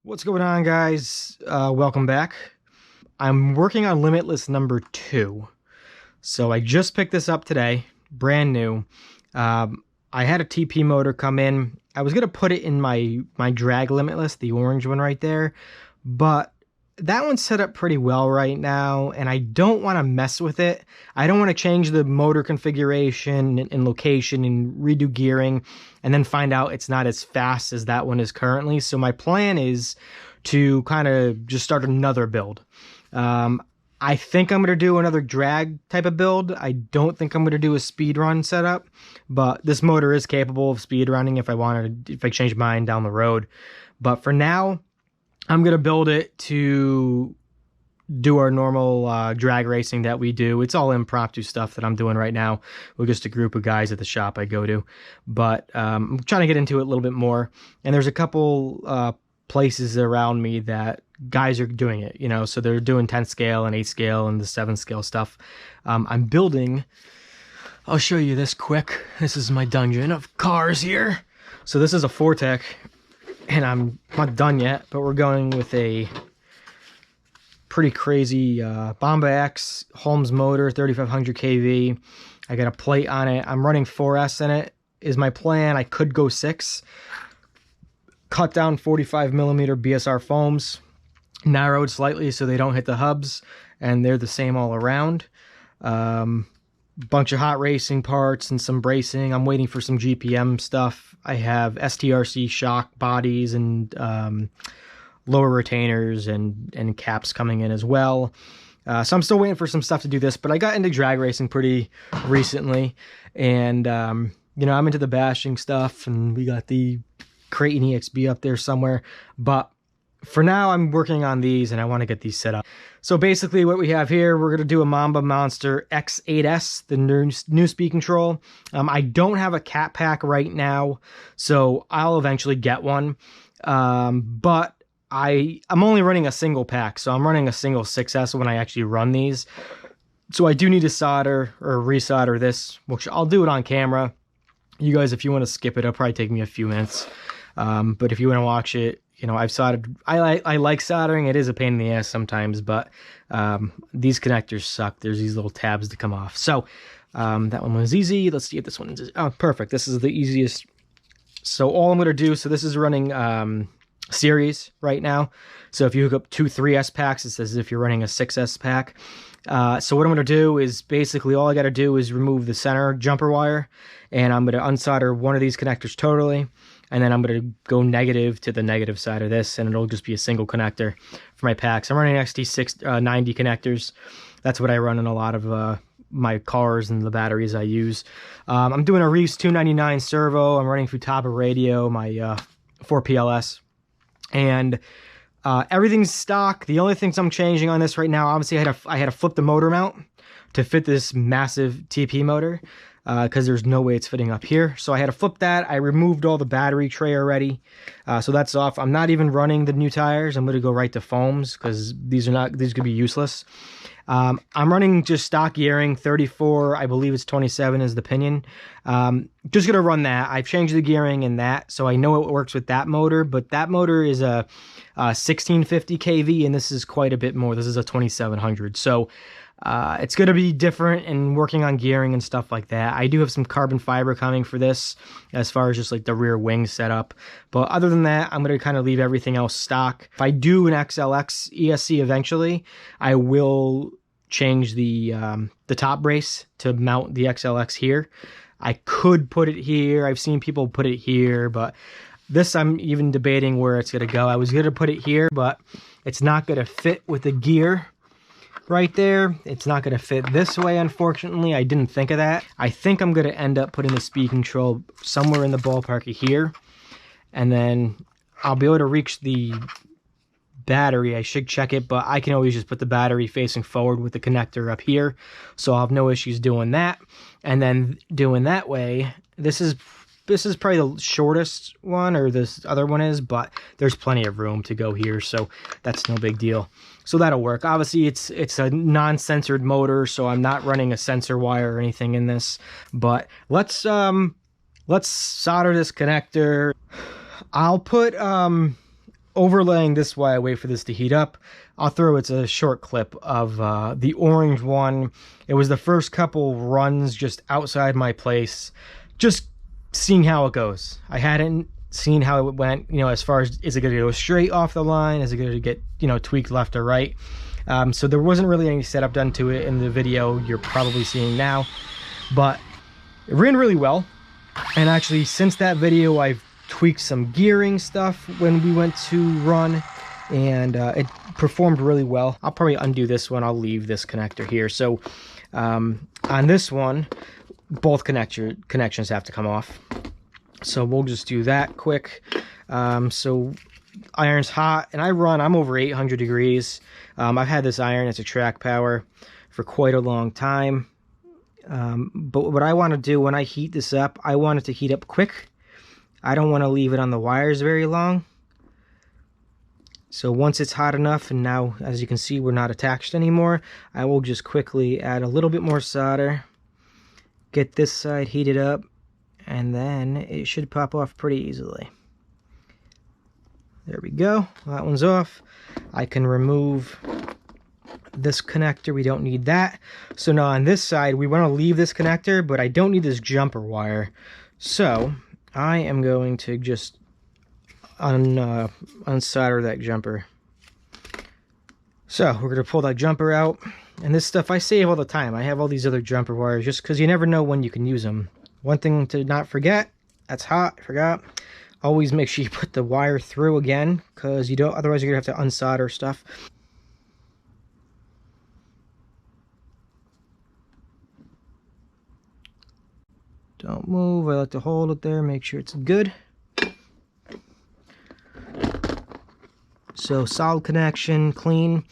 What's going on, guys? Welcome back. I'm working on Limitless number 2. So I just picked this up today, brand new. I had a TP motor come in. I was going to put it in my drag Limitless, the orange one right there, but that one's set up pretty well right now, and I don't want to mess with it. I don't want to change the motor configuration and location and redo gearing and then find out it's not as fast as that one is currently. So my plan is to kind of just start another build. I think I'm going to do another drag type of build. I don't think I'm going to do a speed run setup, but this motor is capable of speed running if I change mine down the road. But for now, I'm going to build it to do our normal drag racing that we do. It's all impromptu stuff that I'm doing right now. We're just a group of guys at the shop I go to. But I'm trying to get into it a little bit more. And there's a couple places around me that guys are doing it, you know. So they're doing 10 scale and 8 scale and the 7 scale stuff. I'm building... I'll show you this quick. This is my dungeon of cars here. So this is a Fortec. And I'm not done yet, but we're going with a pretty crazy Bomba X Holmes motor, 3500 kV. I got a plate on it. I'm running 4S in it, is my plan. I could go 6. Cut down 45 millimeter BSR foams, narrowed slightly so they don't hit the hubs, and they're the same all around. Bunch of hot racing parts and some bracing. I'm waiting for some GPM stuff. I have STRC shock bodies and lower retainers and caps coming in as well. So I'm still waiting for some stuff to do this, but I got into drag racing pretty recently, and you know, I'm into the bashing stuff, and we got the Creighton EXB up there somewhere, but for now, I'm working on these, and I want to get these set up. So basically what we have here, we're going to do a Mamba Monster X8S, the new speed control. I don't have a cat pack right now, so I'll eventually get one. But I'm only running a single pack, so I'm running a single 6S when I actually run these. So I do need to solder or resolder this, which I'll do it on camera. You guys, if you want to skip it, it'll probably take me a few minutes. But if you want to watch it, you know, I've soldered. I like soldering. It is a pain in the ass sometimes, but these connectors suck. There's these little tabs to come off. So that one was easy. Let's see if this one is. Oh, perfect. This is the easiest. So all I'm going to do, so this is running series right now. So if you hook up 2 3S packs, it's as if you're running a 6S pack. So what I'm going to do is basically all I got to do is remove the center jumper wire, and I'm going to unsolder one of these connectors totally. And then I'm going to go negative to the negative side of this, and it'll just be a single connector for my packs. I'm running XT690 connectors. That's what I run in a lot of my cars and the batteries I use. I'm doing a Reese 299 servo. I'm running Futaba radio, my 4PLS. And everything's stock. The only things I'm changing on this right now, obviously I had to flip the motor mount to fit this massive TP motor. Because there's no way it's fitting up here. So I had to flip that. I removed all the battery tray already. So that's off. I'm not even running the new tires. I'm going to go right to foams because these could be useless. I'm running just stock gearing, 34, I believe it's 27 is the pinion. Just going to run that. I've changed the gearing in that, so I know it works with that motor, but that motor is a 1650 kV, and this is quite a bit more. This is a 2700. So it's going to be different and working on gearing and stuff like that. I do have some carbon fiber coming for this as far as just like the rear wing setup. But other than that, I'm going to kind of leave everything else stock. If I do an XLX ESC eventually, I will change the top brace to mount the XLX here. I could put it here. I've seen people put it here, but this I'm even debating where it's going to go. I was going to put it here, but it's not going to fit with the gear right there. It's not going to fit this way, unfortunately. I didn't think of that. I think I'm going to end up putting the speed control somewhere in the ballpark of here, and then I'll be able to reach the battery. I should check it, but I can always just put the battery facing forward with the connector up here, so I'll have no issues doing that. And then doing that way, this is probably the shortest one, or this other one is, but there's plenty of room to go here, so that's no big deal. So that'll work. Obviously, it's a non-censored motor, so I'm not running a sensor wire or anything in this. But let's solder this connector. I'll put overlaying this while I wait for this to heat up, I'll throw it's a short clip of the orange one. It was the first couple runs just outside my place, just seeing how it goes. I hadn't seen how it went, you know, as far as, is it going to go straight off the line? Is it going to get, you know, tweaked left or right? So there wasn't really any setup done to it in the video you're probably seeing now, but it ran really well. And actually, since that video, I've tweaked some gearing stuff when we went to run, and it performed really well. I'll probably undo this one. I'll leave this connector here. So on this one, both connections have to come off. So we'll just do that quick. So iron's hot, and I'm over 800 degrees. I've had this iron, it's a track power, for quite a long time. But what I want to do when I heat this up, I want it to heat up quick. I don't want to leave it on the wires very long. So once it's hot enough, and now as you can see we're not attached anymore, I will just quickly add a little bit more solder, get this side heated up, and then it should pop off pretty easily. There we go, that one's off. I can remove this connector, we don't need that. So now on this side, we want to leave this connector, but I don't need this jumper wire. So I am going to just unsolder that jumper. So we're going to pull that jumper out. And this stuff I save all the time. I have all these other jumper wires just because you never know when you can use them. One thing to not forget, that's hot, I forgot. Always make sure you put the wire through again, because you don't, otherwise you're going to have to unsolder stuff. Don't move, I like to hold it there, make sure it's good. So solid connection, clean.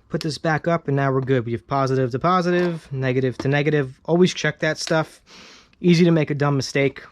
Put this back up, and now we're good. We have positive to positive, negative to negative. Always check that stuff. Easy to make a dumb mistake,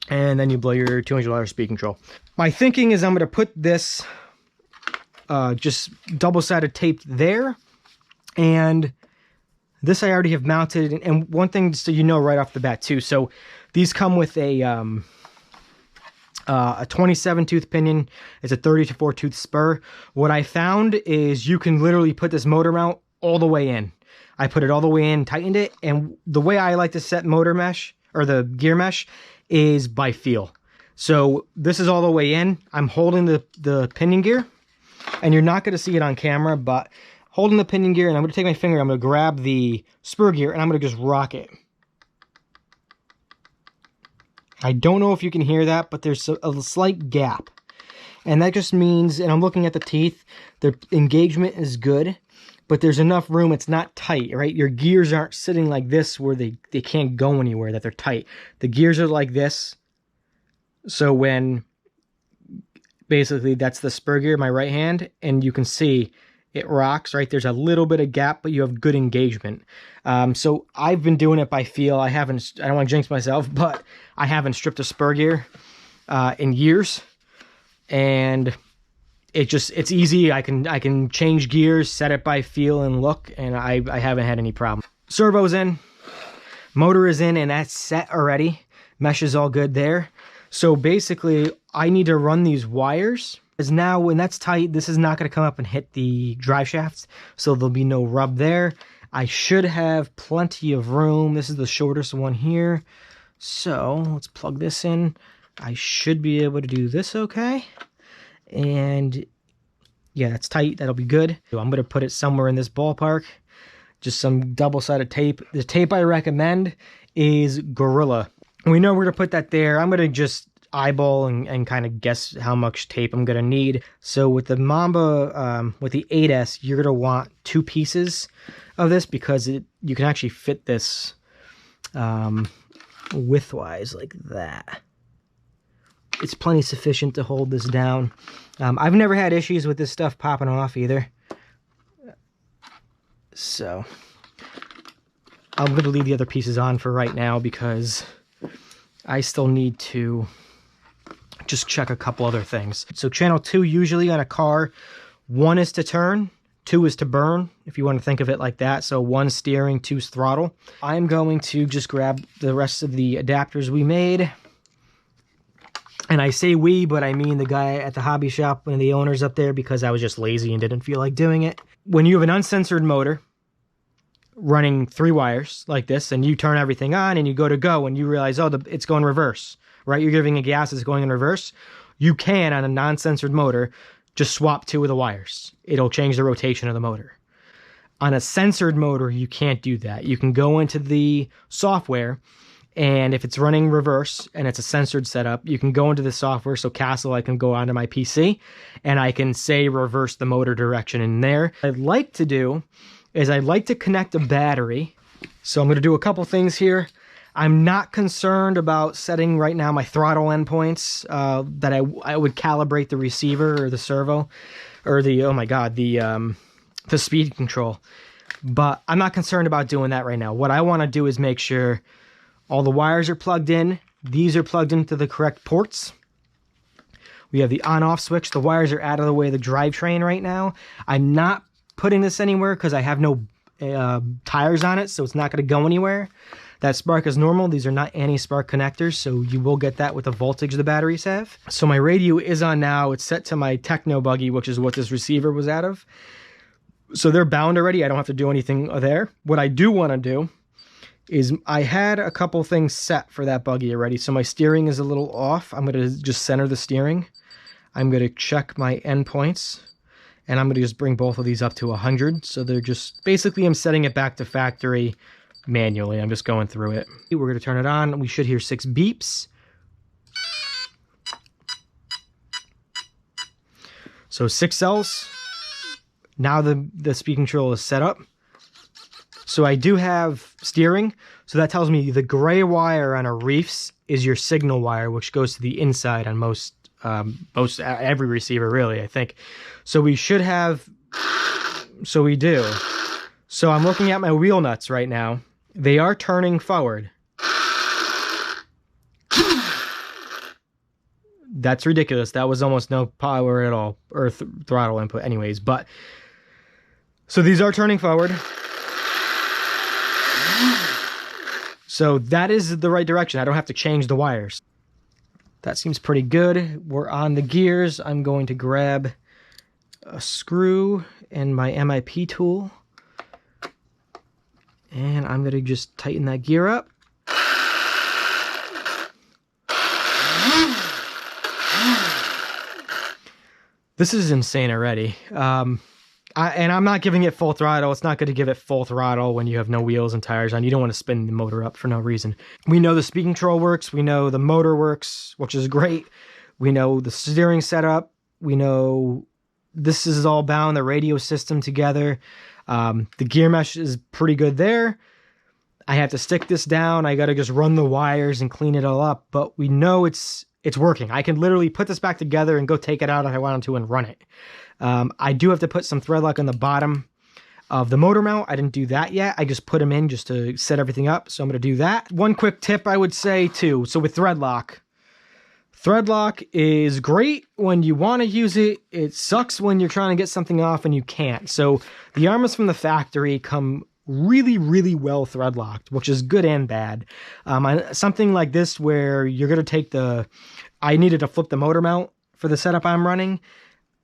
and then you blow your $200 speed control. My thinking is I'm going to put this just double-sided tape there, and this I already have mounted. And one thing, so you know right off the bat too, so these come with a 27 tooth pinion. It's a 34 tooth spur. What I found is you can literally put this motor mount all the way in. I put it all the way in, tightened it, and the way I like to set motor mesh, or the gear mesh, is by feel. So this is all the way in. I'm holding the pinion gear, and you're not going to see it on camera, but holding the pinion gear, and I'm going to take my finger, I'm going to grab the spur gear, and I'm going to just rock it. I don't know if you can hear that, but there's a slight gap. And that just means, and I'm looking at the teeth, the engagement is good, but there's enough room, it's not tight, right? Your gears aren't sitting like this where they can't go anywhere, that they're tight. The gears are like this. So when, basically that's the spur gear, my right hand, and you can see it rocks, right? There's a little bit of gap, but you have good engagement. So I've been doing it by feel. I don't want to jinx myself, but I haven't stripped a spur gear in years. And it's easy. I can change gears, set it by feel and look, and I haven't had any problem. Servo's in, motor is in, and that's set already. Mesh is all good there. So basically, I need to run these wires. Because now when that's tight, this is not going to come up and hit the drive shafts, so there'll be no rub there. I should have plenty of room. This is the shortest one here. So let's plug this in. I should be able to do this okay. And yeah, it's tight. That'll be good. So I'm going to put it somewhere in this ballpark. Just some double-sided tape. The tape I recommend is Gorilla. We know we're going to put that there. I'm going to just eyeball and kind of guess how much tape I'm going to need. So with the Mamba, with the 8S, you're going to want 2 pieces of this, because you can actually fit this widthwise like that. It's plenty sufficient to hold this down. I've never had issues with this stuff popping off either. So I'm going to leave the other pieces on for right now, because I still need to just check a couple other things. So channel 2, usually on a car, 1 is to turn, 2 is to burn, if you want to think of it like that. So 1 steering, 2's throttle. I'm going to just grab the rest of the adapters we made. And I say we, but I mean the guy at the hobby shop and the owners up there, because I was just lazy and didn't feel like doing it. When you have an uncensored motor running 3 wires like this, and you turn everything on and you go, and you realize, oh, it's going reverse, right? You're giving a gas that's going in reverse. You can, on a non-censored motor, just swap 2 of the wires. It'll change the rotation of the motor. On a censored motor, you can't do that. You can go into the software, and if it's running reverse and it's a censored setup, you can go into the software. So Castle, I can go onto my PC and I can say reverse the motor direction in there. What I'd like to do is I'd like to connect a battery. So I'm going to do a couple things here. I'm not concerned about setting right now my throttle endpoints, that I would calibrate the receiver or the servo or the speed control. But I'm not concerned about doing that right now. What I want to do is make sure all the wires are plugged in. These are plugged into the correct ports. We have the on-off switch. The wires are out of the way of the drivetrain right now. I'm not putting this anywhere because I have no tires on it, so it's not going to go anywhere. That spark is normal. These are not anti-spark connectors, so you will get that with the voltage the batteries have. So my radio is on now. It's set to my Techno buggy, which is what this receiver was out of. So they're bound already. I don't have to do anything there. What I do want to do is I had a couple things set for that buggy already. So my steering is a little off. I'm going to just center the steering. I'm going to check my endpoints, and I'm going to just bring both of these up to 100. So they're just, basically I'm setting it back to factory manually. I'm just going through it. We're going to turn it on. We should hear 6 beeps. So 6 cells. Now the speed control is set up. So I do have steering. So that tells me the gray wire on a reefs is your signal wire, which goes to the inside on most every receiver, really, I think. So we should have, so we do. So I'm looking at my wheel nuts right now. They are turning forward. That's ridiculous. That was almost no power at all, or throttle input anyways. But so these are turning forward. So that is the right direction. I don't have to change the wires. That seems pretty good. We're on the gears. I'm going to grab a screw and my MIP tool. And I'm going to just tighten that gear up. This is insane already. And I'm not giving it full throttle. It's not going to give it full throttle when you have no wheels and tires on. You don't want to spin the motor up for no reason. We know the speed control works. We know the motor works, which is great. We know the steering setup. We know this is all bound, the radio system together. The gear mesh is pretty good there. I have to stick this down. I got to just run the wires and clean it all up. But we know it's working. I can literally put this back together and go take it out if I wanted to and run it. I do have to put some thread lock on the bottom of the motor mount. I didn't do that yet. I just put them in just to set everything up. So I'm going to do that. One quick tip I would say too. So with thread lock is great when you want to use it. It sucks when you're trying to get something off and you can't. So the Arrmas from the factory come really, really well thread locked, which is good and bad. Something like this where you're going to take I needed to flip the motor mount for the setup I'm running.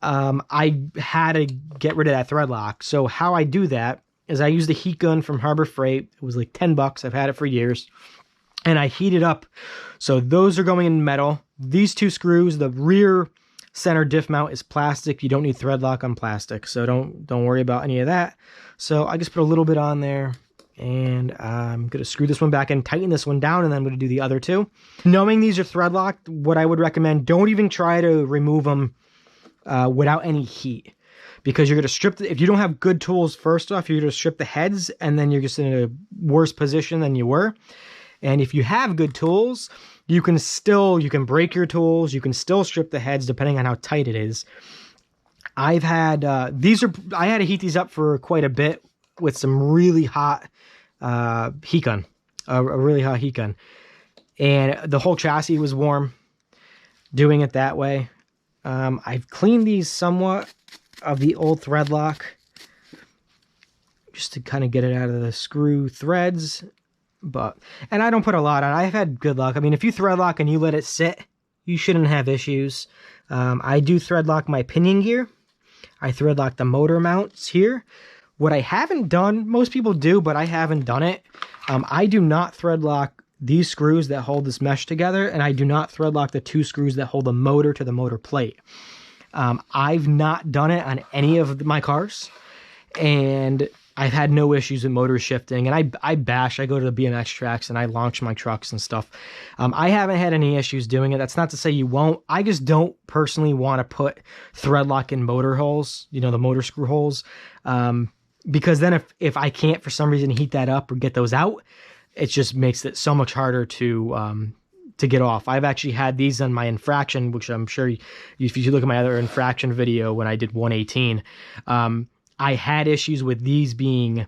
I had to get rid of that thread lock. So how I do that is I use the heat gun from Harbor Freight. It was like $10. I've had it for years. And I heat it up. So those are going in metal. These 2 screws, the rear center diff mount is plastic. You don't need thread lock on plastic. So don't worry about any of that. So I just put a little bit on there. And I'm going to screw this one back and tighten this one down, and then I'm going to do the other 2. Knowing these are thread locked, what I would recommend, don't even try to remove them without any heat, because you're going to strip if you don't have good tools. First off, you're going to strip the heads, and then you're just in a worse position than you were. And if you have good tools, you can break your tools. You can still strip the heads depending on how tight it is. I had to heat these up for quite a bit with some really hot heat gun, a really hot heat gun, and the whole chassis was warm doing it that way. I've cleaned these somewhat of the old thread lock just to kind of get it out of the screw threads. And I don't put a lot on. I've had good luck. I mean, if you thread lock and you let it sit, you shouldn't have issues. I do thread lock my pinion gear. I thread lock the motor mounts here. What I haven't done, most people do, but I haven't done it. I do not thread lock these screws that hold this mesh together, and I do not thread lock the 2 screws that hold the motor to the motor plate. I've not done it on any of my cars, and I've had no issues with motor shifting. And I go to the BMX tracks and I launch my trucks and stuff. I haven't had any issues doing it. That's not to say you won't. I just don't personally want to put thread lock in motor holes, you know, the motor screw holes. Because then if I can't for some reason heat that up or get those out, it just makes it so much harder to get off. I've actually had these on my infraction, which I'm sure if you look at my other infraction video when I did 118, I had issues with these being,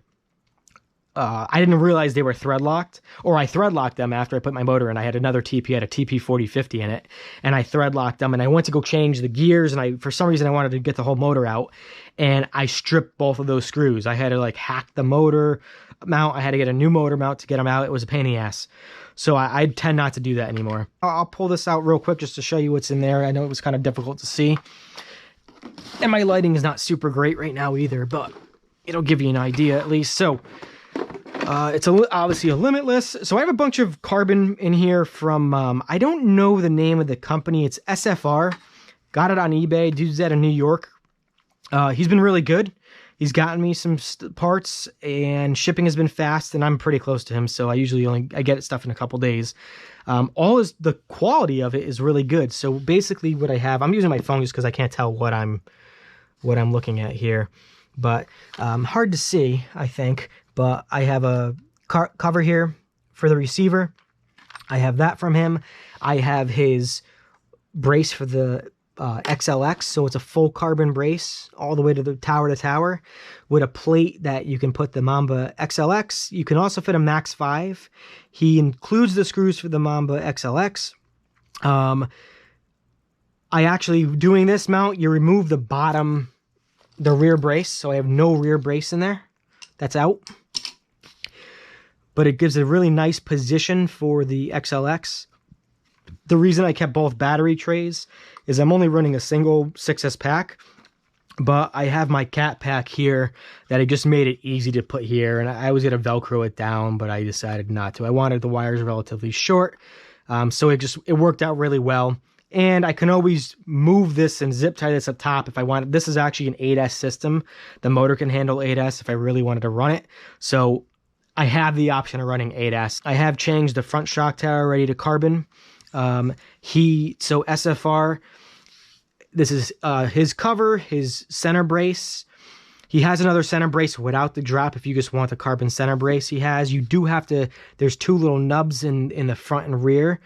I didn't realize they were thread locked, or I thread locked them after I put my motor in. I had another TP, had a TP 4050 in it, and I thread locked them, and I went to go change the gears, and for some reason I wanted to get the whole motor out, and I stripped both of those screws. I had to like hack the motor mount. I had to get a new motor mount to get them out. It was a pain in the ass. So I tend not to do that anymore. I'll pull this out real quick just to show you what's in there. I know it was kind of difficult to see. And my lighting is not super great right now either, but it'll give you an idea at least. So it's obviously a Limitless. So I have a bunch of carbon in here from, I don't know the name of the company. It's SFR. Got it on eBay. Dude's out of New York. He's been really good. He's gotten me some parts, and shipping has been fast, and I'm pretty close to him, so I get stuff in a couple days. The quality of it is really good. So basically what I have, I'm using my phone just because I can't tell what I'm looking at here, but hard to see, I think. But I have a cover here for the receiver. I have that from him. I have his brace for the XLX, so it's a full carbon brace all the way to tower with a plate that you can put the Mamba XLX. You can also fit a Max 5. He includes the screws for the Mamba XLX. I actually, doing this mount, you remove the rear brace, so I have no rear brace in there. That's out. But it gives a really nice position for the XLX. The reason I kept both battery trays is I'm only running a single 6S pack, but I have my cat pack here that I just made it easy to put here, and I was going to Velcro it down, but I decided not to. I wanted the wires relatively short, so it worked out really well. And I can always move this and zip tie this up top if I wanted. This is actually an 8S system. The motor can handle 8S if I really wanted to run it. So I have the option of running 8S. I have changed the front shock tower already to carbon. So SFR, this is his cover, his center brace. He has another center brace without the drop if you just want the carbon center brace he has. You do have to, there's 2 little nubs in the front and rear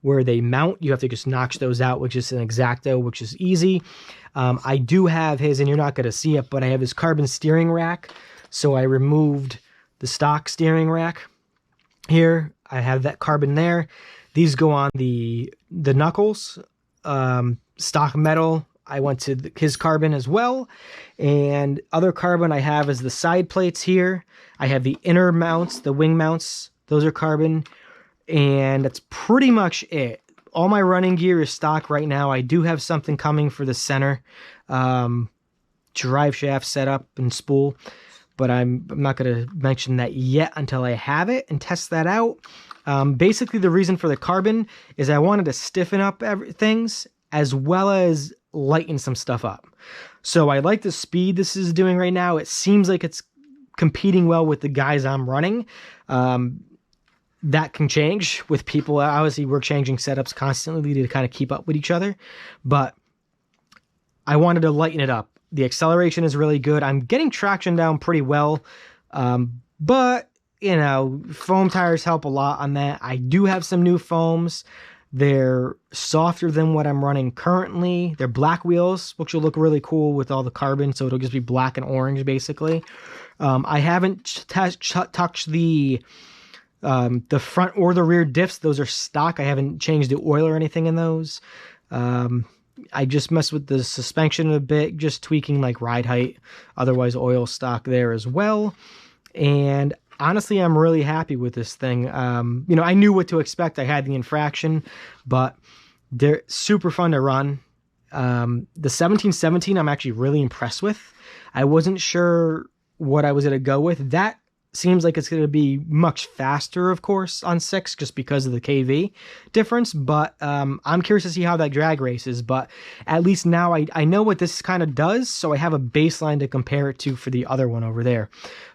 where they mount. You have to just notch those out, which is an X-Acto, which is easy. I do have his, and you're not going to see it, but I have his carbon steering rack. So I removed the stock steering rack here. I have that carbon there. These go on the knuckles, stock metal. I went to his carbon as well. And other carbon I have is the side plates here. I have the inner mounts, the wing mounts. Those are carbon. And that's pretty much it. All my running gear is stock right now. I do have something coming for the center drive shaft setup and spool. But I'm not going to mention that yet until I have it and test that out. Basically, the reason for the carbon is I wanted to stiffen up things as well as lighten some stuff up. So I like the speed this is doing right now. It seems like it's competing well with the guys I'm running. That can change with people. Obviously, we're changing setups constantly to kind of keep up with each other. But I wanted to lighten it up. The acceleration is really good. I'm getting traction down pretty well. But you know, foam tires help a lot on that. I do have some new foams. They're softer than what I'm running currently. They're black wheels, which will look really cool with all the carbon. So it'll just be black and orange, basically. I haven't touched the front or the rear diffs. Those are stock. I haven't changed the oil or anything in those. I just messed with the suspension a bit, just tweaking like ride height. Otherwise, oil stock there as well. And honestly, I'm really happy with this thing. You know, I knew what to expect. I had the infraction, but They're super fun to run. The 1717 I'm actually really impressed with. I wasn't sure what I was going to go with. That seems like it's going to be much faster, of course, on 6, just because of the KV difference. But I'm curious to see how that drag races. But at least now I know what this kind of does, so I have a baseline to compare it to for the other one over there.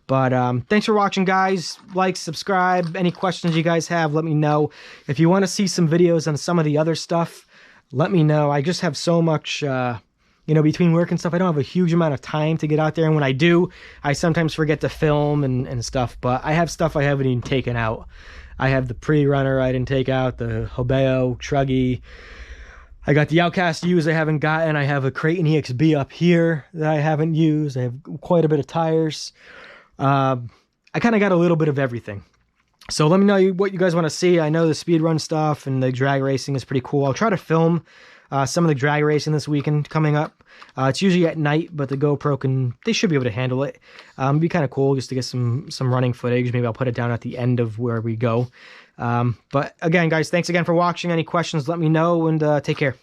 But thanks for watching, guys. Like, subscribe. Any questions you guys have, let me know. If you want to see some videos on some of the other stuff, let me know. I just have so much... between work and stuff, I don't have a huge amount of time to get out there. And when I do, I sometimes forget to film and stuff. But I have stuff I haven't even taken out. I have the pre-runner I didn't take out, the Hobeo, Truggy. I got the Outcast U's I haven't gotten. I have a Creighton EXB up here that I haven't used. I have quite a bit of tires. I kind of got a little bit of everything. So let me know what you guys want to see. I know the speed run stuff and the drag racing is pretty cool. I'll try to film some of the drag racing this weekend coming up. It's usually at night, but the GoPro they should be able to handle it. It'd be kind of cool just to get some running footage. Maybe I'll put it down at the end of where we go. But again, guys, thanks again for watching. Any questions, let me know, and take care.